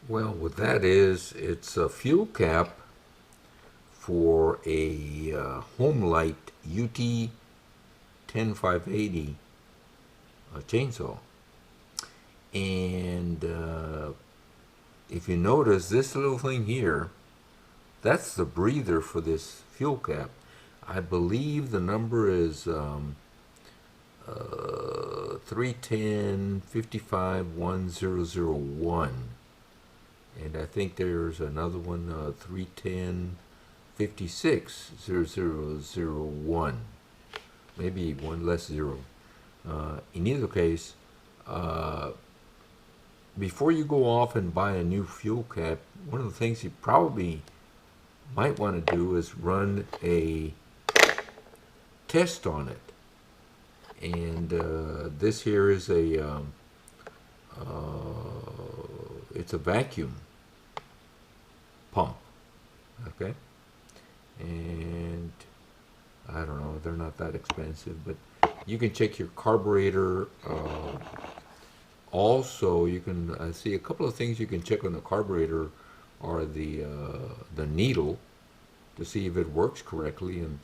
Well, what that is, it's a fuel cap for a Homelite UT10580 chainsaw. And if you notice this little thing here, that's the breather for this fuel cap. I believe the number is 310 55101. And I think there's another one, 310 560001. Maybe one less zero. In either case, before you go off and buy a new fuel cap, one of the things you probably might want to do is run a test on it. And this here is it's a vacuum pump, okay? And I don't know, they're not that expensive, but you can check your carburetor. Also, you can see a couple of things you can check on the carburetor are the needle to see if it works correctly, and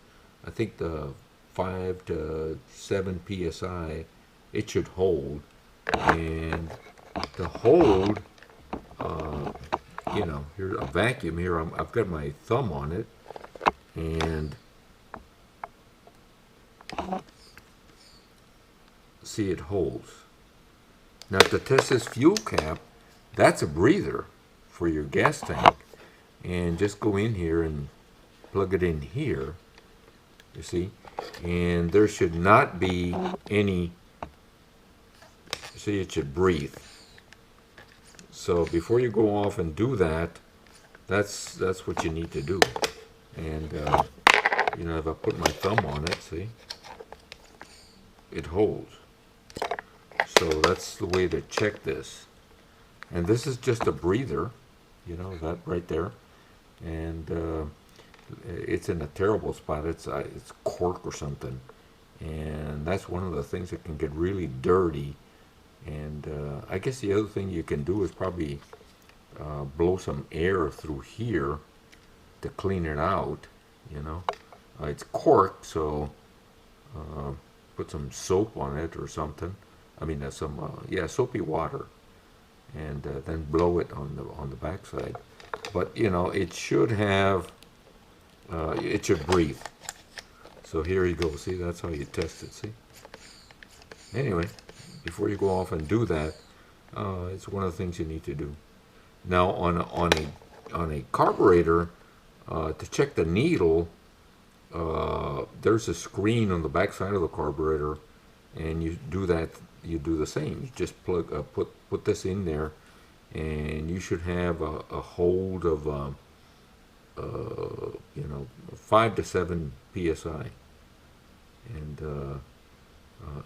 I think the 5 to 7 psi it should hold, and to hold, you know, here's a vacuum here. I've got my thumb on it, and see, it holds. Now to test this fuel cap, that's a breather for your gas tank, and just go in here and plug it in here, you see, and there should not be any, see, it should breathe. So before you go off and do that, that's what you need to do. And you know, if I put my thumb on it, see, it holds. So that's the way to check this. And this is just a breather, you know, that right there. And it's in a terrible spot. It's cork or something. And that's one of the things that can get really dirty. And I guess the other thing you can do is probably blow some air through here to clean it out, you know. It's cork, so put some soap on it or something. I mean, yeah, soapy water, and then blow it on the backside. But you know, it should have, it should breathe. So here you go. See, that's how you test it. See. Anyway, before you go off and do that, it's one of the things you need to do. Now, on a carburetor, to check the needle, there's a screen on the back side of the carburetor, and you do that. You do the same. You just plug, put this in there, and you should have a hold of, you know, 5 to 7 psi. And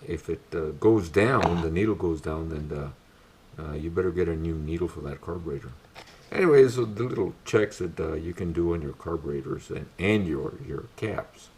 if it goes down, the needle goes down, then you better get a new needle for that carburetor. Anyways, the little checks that you can do on your carburetors and your caps.